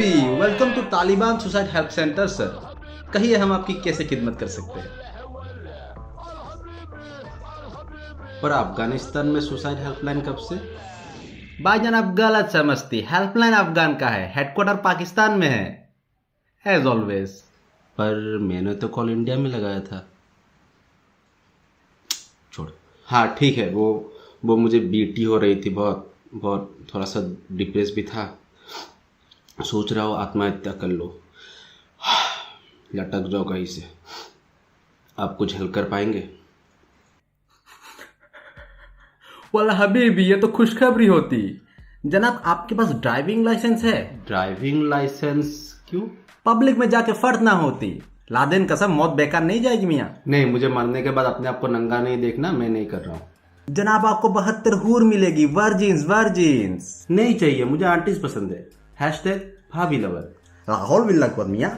Habibi, welcome to Taliban suicide help centre sir. कहिए हम आपकी कैसे खिदमत कर सकते हैं। पर अफगानिस्तान में सुसाइड हेल्पलाइन कब से? भाईजान आप गलत समझती, हेल्पलाइन अफगान का है, हेडक्वार्टर पाकिस्तान में है एज ऑलवेज। पर मैंने तो कॉल इंडिया में लगाया था। छोड़, हाँ ठीक है। वो मुझे बीटी हो रही थी, बहुत बहुत थोड़ा सा डिप्रेस भी था। सोच रहा हूँ आत्महत्या कर लो, लटक जाओ कहीं से। आप कुछ हेल्प कर पाएंगे? वाला हबीबी, ये तो खुशखबरी होती। जनाब आपके पास ड्राइविंग लाइसेंस है? ड्राइविंग लाइसेंस क्यों? पब्लिक में जाके फर्क ना होती। लादेन कसम मौत बेकार नहीं जाएगी मियाँ। नहीं, मुझे मरने के बाद अपने आप को नंगा नहीं देखना, मैं नहीं कर रहा हूँ। जनाब आपको 72 हूर मिलेगी, वर्जिन्स वर्जिन्स। नहीं चाहिए, मुझे आंटीज पसंद है। हैशटैग भाभी लवर। राहुल विल्ला मियाँ।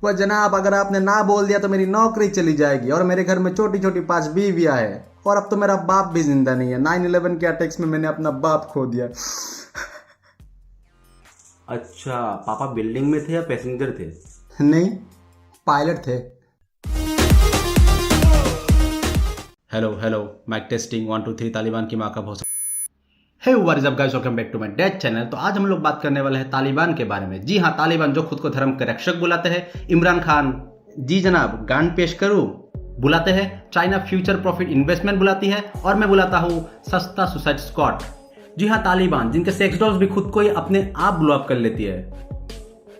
वह जनाब अगर आपने ना बोल दिया तो मेरी नौकरी चली जाएगी और मेरे घर में छोटी छोटी 5 बीवियां है और अब तो मेरा बाप भी जिंदा नहीं है। 9/11 के अटैक्स में मैंने अपना बाप खो दिया। अच्छा, पापा बिल्डिंग में थे या पैसेंजर थे? नहीं, पायलट थे। हेलो माइक टेस्टिंग 1 2 3 तालिबान की माँ का भरोसा। Hey what is up guys, welcome back to my dead channel. तो आज हम लोग बात करने वाले हैं तालिबान के बारे में। जी हाँ, तालिबान जो खुद को धर्म के रक्षक बुलाते हैं। इमरान खान जी जनाब गान पेश करूं बुलाते हैं। चाइना फ्यूचर प्रॉफिट इन्वेस्टमेंट बुलाती है और मैं बुलाता हूं सस्ता सुसाइड स्क्वाड। जी हाँ, तालिबान जिनके सेक्स डॉल्स भी खुद को ही अपने आप ब्लो अप कर लेती है।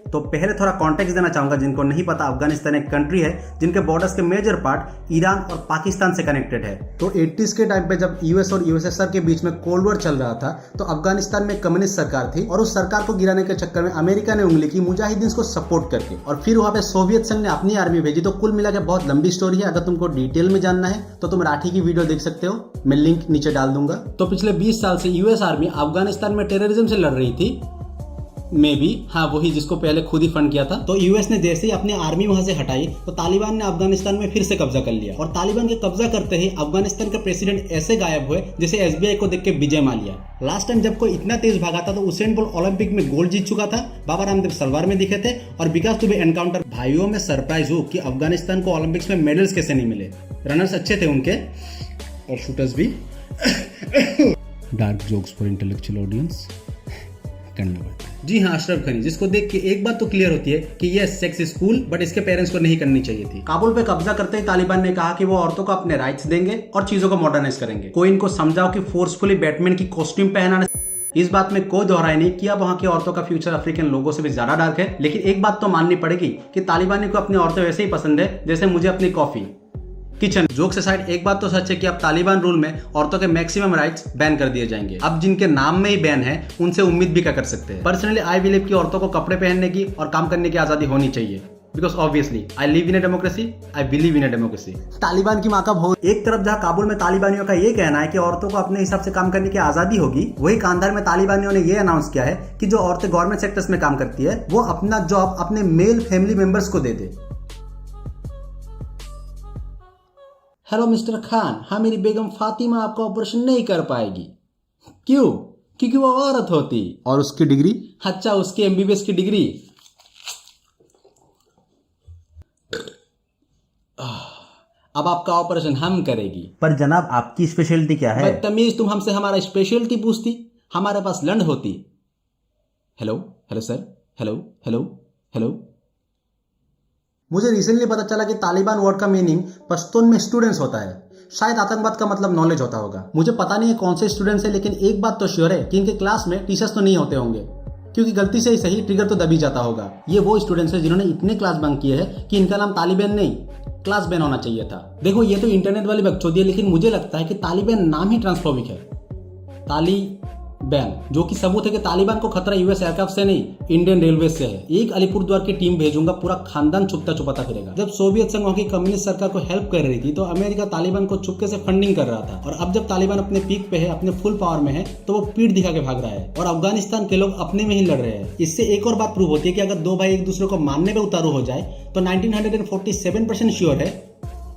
तो पहले थोड़ा कॉन्टेक्स्ट देना चाहूंगा जिनको नहीं पता। अफगानिस्तान एक कंट्री है जिनके बॉर्डर्स के मेजर पार्ट ईरान और पाकिस्तान से कनेक्टेड है। तो 80s के टाइम पे जब यूएस और यूएसएसआर के बीच में कोल्ड वॉर चल रहा था तो अफगानिस्तान में कम्युनिस्ट सरकार थी और उस सरकार को गिराने के चक्कर में अमेरिका ने उंगली की मुजाहिदीन को सपोर्ट करके, और फिर वहां पे सोवियत संघ ने अपनी आर्मी भेजी। तो कुल मिला के बहुत लंबी स्टोरी है। अगर तुमको डिटेल में जानना है तो तुम राठी की वीडियो देख सकते हो, मैं लिंक नीचे डाल दूंगा। तो पिछले 20 साल से यूएस आर्मी अफगानिस्तान में टेररिज्म से लड़ रही थी। में भी हाँ, वही जिसको पहले खुद ही फंड किया था। तो यूएस ने जैसे ही अपनी आर्मी वहां से हटाई तो तालिबान ने अफगानिस्तान में फिर से कब्जा कर लिया। और तालिबान के कब्जा करते ही अफगानिस्तान का प्रेसिडेंट ऐसे गायब हुए जैसे एसबीआई को देख के विजय माल्या। लास्ट टाइम जब कोई इतना तेज भागा था तो उसेन बोल्ट ओलंपिक में गोल्ड जीत चुका था। बाबा रामदेव सलवार में दिखे थे और विकास दुबे एनकाउंटर। भाइयों में सरप्राइज हूँ कि अफगानिस्तान को ओलंपिक्स में मेडल्स कैसे नहीं मिले। रनर्स अच्छे थे उनके और शूटर्स भी। Dark jokes for intellectual audience करना पड़ता है। जी हाँ, अशरफ गनी जिसको देख के एक बात तो क्लियर होती है कि ये सेक्स इज कूल, बट इसके पेरेंट्स को नहीं करनी चाहिए थी। काबुल पे कब्जा करते ही तालिबान ने कहा कि वो औरतों को अपने राइट्स देंगे और चीजों को मॉडर्नाइज करेंगे। कोई इनको समझाओ कि फोर्सफुली बैटमैन की कॉस्ट्यूम पहनाने, इस बात में कोई दोहराई नहीं कि अब वहां की औरतों का फ्यूचर अफ्रीकन लोगों से भी ज्यादा डार्क है। लेकिन एक बात तो माननी पड़ेगी कि तालिबानी को अपनी औरतें वैसे ही पसंद है जैसे मुझे अपनी कॉफी। किचन जोक से साइड, एक बात तो सच है कि अब तालिबान रूल में औरतों के मैक्सिमम राइट्स बैन कर दिए जाएंगे। अब जिनके नाम में ही बैन है उनसे उम्मीद भी क्या कर सकते हैं। पर्सनली आई बिलीव कि औरतों को कपड़े पहनने की और काम करने की आजादी होनी चाहिए। Because obviously I live in a democracy, I believe in a democracy. Taliban की माँ का भोज। एक तरफ जहाँ काबुल में तालिबानियों का ये कहना है कि औरतों को अपने हिसाब से काम करने की आजादी होगी, वही कांधार में तालिबानियों ने ये अनाउंस किया है कि जो औरतें गवर्नमेंट सेक्टर्स में काम करती है वो अपना जॉब अपने मेल फैमिली मेंबर्स को दे दे। हेलो मिस्टर खान, हाँ मेरी बेगम फातिमा आपका ऑपरेशन नहीं कर पाएगी। क्यों? क्योंकि वो औरत होती। और उसकी डिग्री? अच्छा, उसकी एमबीबीएस की डिग्री। अब आपका ऑपरेशन हम करेगी। पर जनाब आपकी स्पेशलिटी क्या है? बदतमीज, तुम हमसे हमारा स्पेशलिटी पूछती, हमारे पास लंड होती। Hello hello sir, hello hello hello. मुझे रिसेंटली पता चला कि तालिबान वर्ड का मीनिंग पश्तून में स्टूडेंट्स होता है। शायद आतंकवाद का मतलब नॉलेज होता होगा। मुझे पता नहीं है कौन से स्टूडेंट्स है, लेकिन एक बात तो श्योर है कि इनके क्लास में टीचर्स तो नहीं होते होंगे, क्योंकि गलती से ही सही ट्रिगर तो दबी जाता होगा। ये वो स्टूडेंट्स है जिन्होंने इतने क्लास बंक किए हैं कि इनका नाम तालिबान नहीं क्लास बैन होना चाहिए था। देखो ये तो इंटरनेट वाली बकचोदी है, लेकिन मुझे लगता है कि तालिबान नाम ही ट्रांसफोबिक है। तालिबान, जो कि सबूत है कि तालिबान को खतरा यूएस एयरक्राफ्ट से नहीं इंडियन रेलवे से है। एक अलीपुरद्वार की टीम भेजूंगा, पूरा खानदान छुपता छुपाता फिरेगा। जब सोवियत संघ की कम्युनिस्ट सरकार को हेल्प कर रही थी तो अमेरिका तालिबान को चुपके से फंडिंग कर रहा था। और अब जब तालिबान अपने पीक पे है, अपने फुल पावर में है, तो वो पीठ दिखा के भाग रहा है और अफगानिस्तान के लोग अपने में ही लड़ रहे हैं। इससे एक और बात प्रूव होती है कि अगर दो भाई एक दूसरे को मारने पे उतारू हो जाए तो 1947% श्योर है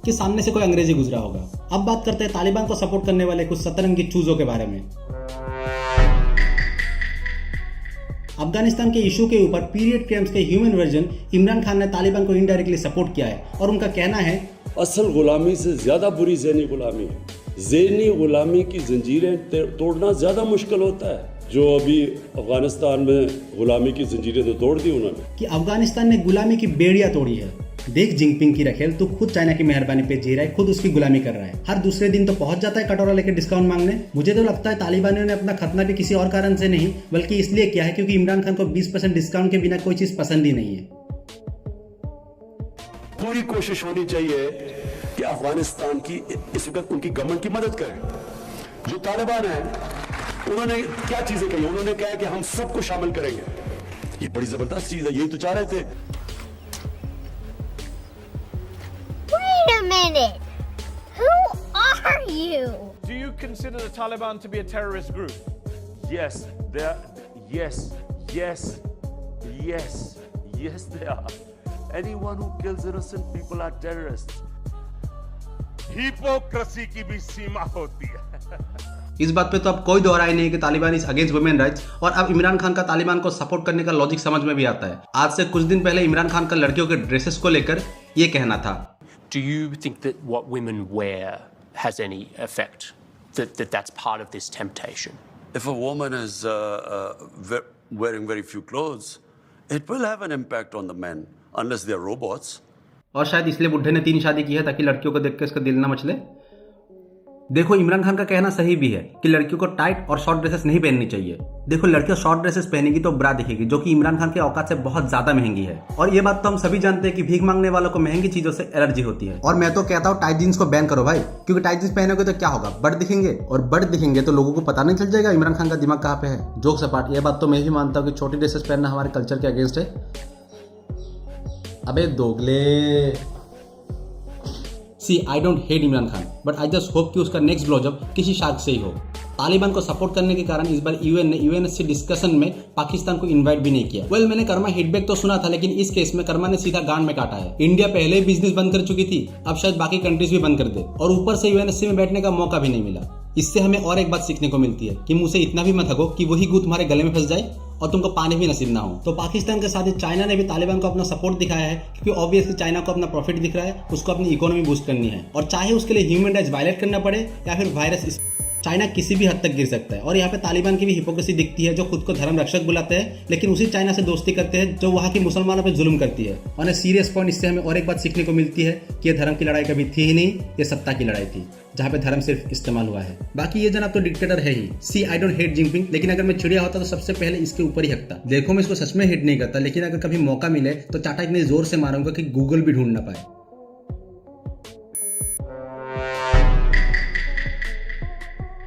कि सामने से कोई अंग्रेजी गुजरा होगा। अब बात करते हैं तालिबान को सपोर्ट करने वाले कुछ सतरंगी चूजों के बारे में। अफगानिस्तान के इशू के ऊपर पीरियड क्राइम्स के ह्यूमन वर्जन इमरान खान ने तालिबान को इनडायरेक्टली सपोर्ट किया है और उनका कहना है असल गुलामी से ज़्यादा बुरी ज़हनी गुलामी है। ज़हनी गुलामी की जंजीरें तोड़ना ज़्यादा मुश्किल होता है। जो अभी अफगानिस्तान में गुलामी की जंजीरें तो तोड़ दी उन्होंने कि अफगानिस्तान ने गुलामी की बेड़ियां तोड़ी है। देख जिनपिंग की रखेल तो खुद चाइना की मेहरबानी पे जी रहा है, खुद उसकी गुलामी कर रहा है। हर दूसरे दिन तो पहुंच जाता है कटोरा लेकर डिस्काउंट मांगने। मुझे तो लगता है तालिबानियों ने अपना खतना भी किसी और कारण से नहीं बल्कि इसलिए किया है क्योंकि इमरान खान को 20% डिस्काउंट के बिना कोई चीज पसंद ही नहीं है। पूरी कोशिश होनी चाहिए कि अफगानिस्तान की इस वक्त उनकी गवर्नमेंट की मदद करें। जो तालिबान है उन्होंने क्या चीजें कही, उन्होंने कहा कि हम सबको शामिल करेंगे। ये बड़ी जबरदस्त चीज है, यही तो चाह रहे थे। Wait a minute. Who are you? Do you consider the Taliban to be a terrorist group? Yes, they are. Yes, yes, yes, yes, they are. Anyone who kills innocent people are terrorists. Hypocrisy की भी सीमा होती है। इस बात पे तो अब कोई दोहराई नहीं है कि Taliban is against women rights और अब इमरान खान का तालिबान को सपोर्ट करने का लॉजिक समझ में भी आता है। आज से कुछ दिन पहले इमरान खान का लड़कियों के ड्रेसेस को लेकर ये कहना था। Do you think that what women wear has any effect? That's part of this temptation? If a woman is wearing very few clothes, it will have an impact on the men, unless they are robots. और शायद इसलिए बुढ़े ने 3 शादी की है ताकि लड़कियों को देख के इसका दिल ना मचले। देखो इमरान खान का कहना सही भी है कि लड़कियों को टाइट और शॉर्ट ड्रेसेस नहीं पहननी चाहिए। देखो लड़कियां शॉर्ट ड्रेसेस पहनेगी तो बुरा दिखेगी, जो कि इमरान खान के औकात से बहुत ज्यादा महंगी है। और ये बात तो हम सभी जानते हैं कि भीख मांगने वालों को महंगी चीजों से एलर्जी होती है। और मैं तो कहता हूँ टाइट जींस को बैन करो भाई, क्योंकि टाइट जींस पहनोगे तो क्या होगा, बड़ दिखेंगे और बड़ दिखेंगे तो लोगों को पता नहीं चल जाएगा इमरान खान का दिमाग कहाँ पे है। जोक सपाट, ये बात तो मैं भी मानता हूँ कि छोटी ड्रेसेस पहनना हमारे कल्चर के अगेंस्ट है। अबे दोगले। See, I don't hate Imran Khan, but I just hope कि उसका नेक्स्ट ब्लोजअप किसी शार्क से ही हो। तालिबान को सपोर्ट करने के कारण इस बार यूएन ने यूएनएससी डिस्कशन में पाकिस्तान को इनवाइट भी नहीं किया। वेल, मैंने कर्मा हिटबैक तो सुना था, लेकिन इस केस में कर्मा ने सीधा गांड में काटा है। इंडिया पहले ही बिजनेस बंद कर चुकी थी, अब शायद बाकी कंट्रीज भी बंद कर दे, और ऊपर से यूएनएससी में बैठने का मौका भी नहीं मिला। इससे हमें और एक बात सीखने को मिलती है कि मुझसे इतना भी मत हगो कि वही गू तुम्हारे गले में फंस जाए और तुमको पानी भी नसीब ना हो। तो पाकिस्तान के साथ ही चाइना ने भी तालिबान को अपना सपोर्ट दिखाया है, क्योंकि ऑब्वियसली चाइना को अपना प्रॉफिट दिख रहा है, उसको अपनी इकोनॉमी बूस्ट करनी है, और चाहे उसके लिए ह्यूमन राइट्स वायलेट करना पड़े या फिर वायरस, चाइना किसी भी हद तक गिर सकता है। और यहाँ पे तालिबान की भी हिपोक्रेसी दिखती है, जो खुद को धर्म रक्षक बुलाते हैं लेकिन उसी चाइना से दोस्ती करते हैं जो वहाँ के मुसलमानों पे जुल्म करती है। और एक सीरियस पॉइंट, इससे हमें और एक बात सीखने को मिलती है कि ये धर्म की लड़ाई कभी थी ही नहीं, ये सत्ता की लड़ाई थी, जहाँ पे धर्म सिर्फ इस्तेमाल हुआ है। बाकी ये जनाब तो डिक्टेटर है ही। सी आई डोंट हेट जिनपिंग, लेकिन अगर मैं चिड़िया होता तो सबसे पहले इसके ऊपर ही हकता। देखो मैं इसको सच में हेट नहीं करता, लेकिन अगर कभी मौका मिले तो चाटा इतने जोर से मारूंगा कि गूगल भी ढूंढ ना पाए।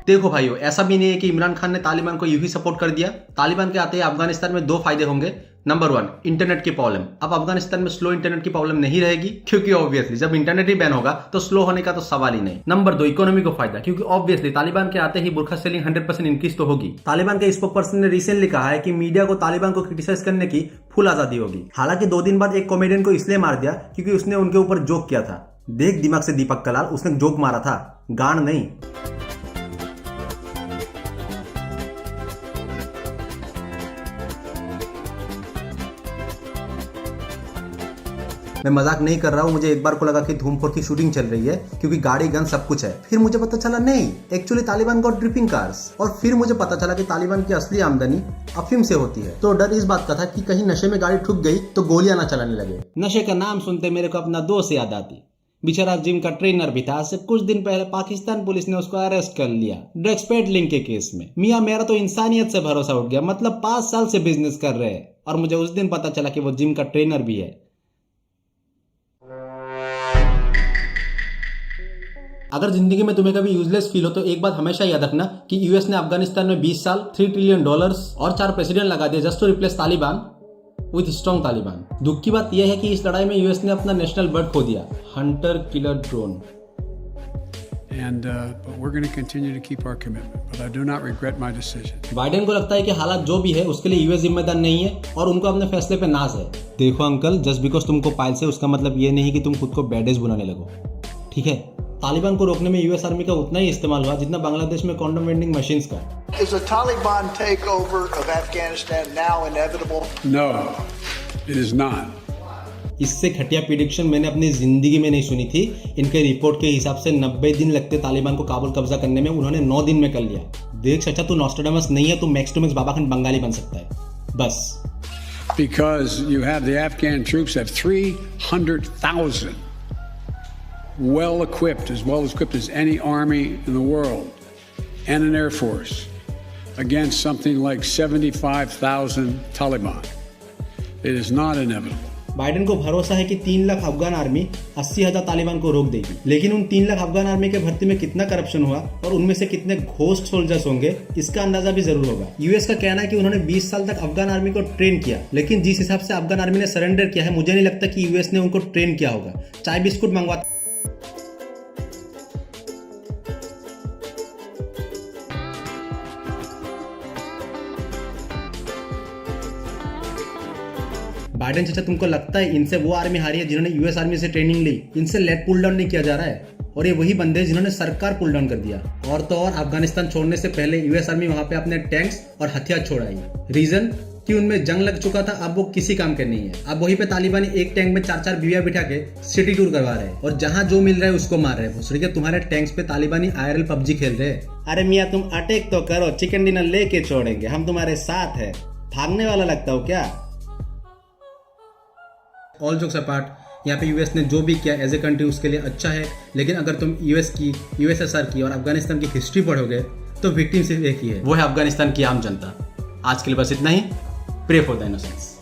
देखो भाइयों, ऐसा भी नहीं है कि इमरान खान ने तालिबान को यूं ही सपोर्ट कर दिया। तालिबान के आते ही अफगानिस्तान में 2 फायदे होंगे। नंबर 1, इंटरनेट की प्रॉब्लम। अब अफगानिस्तान में स्लो इंटरनेट की प्रॉब्लम नहीं रहेगी, क्योंकि ऑब्वियसली जब इंटरनेट ही बैन होगा तो स्लो होने का तो सवाल ही नहीं। नंबर 2, इकोनॉमी को फायदा, क्योंकि ऑब्वियसली तालिबान के आते ही बुरखा सेलिंग 100% इंक्रीज तो होगी। तालिबान के स्पोक पर्सन ने रिसेंटली कहा है कि मीडिया को तालिबान को क्रिटिसाइज करने की फुल आजादी होगी। हालांकि 2 दिन बाद एक कॉमेडियन को इसलिए मार दिया क्योंकि उसने उनके ऊपर जोक किया था। देख दिमाग से दीपक कलाल, उसने जोक मारा था, गांड नहीं। मैं मजाक नहीं कर रहा हूँ। मुझे एक बार को लगा कि धूमपुर की शूटिंग चल रही है, क्योंकि गाड़ी गन सब कुछ है। फिर मुझे पता चला नहीं, actually Taliban got dripping cars. और फिर मुझे पता चला कि तालिबान की असली आमदनी अफीम से होती है। तो डर इस बात का था कि कहीं नशे में गाड़ी ठुक गई तो गोलियां ना चलाने लगे। नशे का नाम सुनते मेरे को अपना दोस्त याद आती। बेचारा जिम का ट्रेनर भी था। आज से कुछ दिन पहले पाकिस्तान पुलिस ने उसको अरेस्ट कर लिया ड्रग्स पेडलिंग के केस में। मियां मेरा तो इंसानियत से भरोसा उठ गया। मतलब 5 साल से बिजनेस कर रहे हैं और मुझे उस दिन पता चला कि वो जिम का ट्रेनर भी है। अगर जिंदगी में तुम्हें कभी यूजलेस फील हो तो एक बात हमेशा याद रखना कि यूएस ने अफगानिस्तान में 20 साल $3 ट्रिलियन और 4 प्रेसिडेंट लगा दिए just to replace Taliban with strong Taliban. दुख की बात यह है कि इस लड़ाई में यूएस ने अपना नेशनल बर्ड खो दिया, Hunter killer drone. But we're going to continue to keep our commitment. But I do not regret my decision. Biden को लगता है कि हालात जो भी है उसके लिए यूएस जिम्मेदार नहीं है और उनको अपने फैसले पे नाज है। देखो अंकल, जस्ट बिकॉज तुमको पायल से उसका मतलब ये नहीं कि तुम खुद को बैडेज बुलाने लगो, ठीक है। तालिबान को रोकने में यूएस आर्मी का उतना ही इस्तेमाल हुआ जितना बांग्लादेश में कॉन्डोम वेंडिंग मशीन्स का। Is a Taliban takeover of Afghanistan now inevitable? No, it is not. इससे घटिया प्रिडिक्शन मैंने अपनी जिंदगी में नहीं सुनी थी। इनके रिपोर्ट के हिसाब से 90 दिन लगते तालिबान को काबुल कब्जा करने में, उन्होंने 9 दिन में कर लिया। देख सच्चा तू नॉस्ट्राडामस नहीं है, तू मैक्स टू मैक्स बाबा खान बंगाली बन सकता है बस। Because you have the Afghan troops have 300,000 well equipped as any army in the world, and an air force against something like 75,000 Taliban. It is not inevitable. Biden को भरोसा है कि 3 lakh Afghan army 80,000 Taliban को रोक देगी, लेकिन उन 3 लाख अफगान आर्मी के भर्ती में कितना करप्शन हुआ और उनमें से कितने घोस्ट सोल्जर्स होंगे, इसका अंदाजा भी जरूर होगा। यूएस का कहना है कि उन्होंने 20 साल तक अफगान आर्मी को ट्रेन किया, लेकिन जिस हिसाब से अफगान आर्मी ने सरेंडर किया है, मुझे नहीं लगता कि यूएस ने उनको ट्रेन किया होगा। चाय बिस्कुट मंगवा बाइडेन चाचा, तुमको लगता है इनसे वो आर्मी हारी है जिन्होंने यूएस आर्मी से ट्रेनिंग ली? इनसे लेट पुल डाउन नहीं किया जा रहा है, और ये वही बंदे हैं जिन्होंने सरकार पुल डाउन कर दिया। और तो और अफगानिस्तान छोड़ने से पहले यूएस आर्मी वहां पे अपने टैंक्स और हथियार छोड़ाई। रीजन कि उनमें जंग लग चुका था, अब वो किसी काम के नहीं है। अब वहीं पे तालिबानी एक टैंक में 4-4 बीवियां बिठा के सिटी टूर करवा रहे हैं, और जहां जो मिल रहा है उसको मार रहे हैं। भोसड़ी के तुम्हारे टैंक्स पे तालिबानी IRL PUBG खेल रहे हैं। अरे मियाँ तुम अटैक तो करो, चिकन डिनर लेके छोड़ेंगे, हम तुम्हारे साथ है। भागने वाला लगता हो क्या? ऑल जोक्स अपार्ट, यहाँ पे यूएस ने जो भी किया एज ए कंट्री उसके लिए अच्छा है, लेकिन अगर तुम यूएसएसआर की और अफगानिस्तान की हिस्ट्री पढ़ोगे तो विक्टिम सिर्फ एक ही है, वो है अफगानिस्तान की आम जनता। आज के लिए बस इतना ही। Pray for the innocence.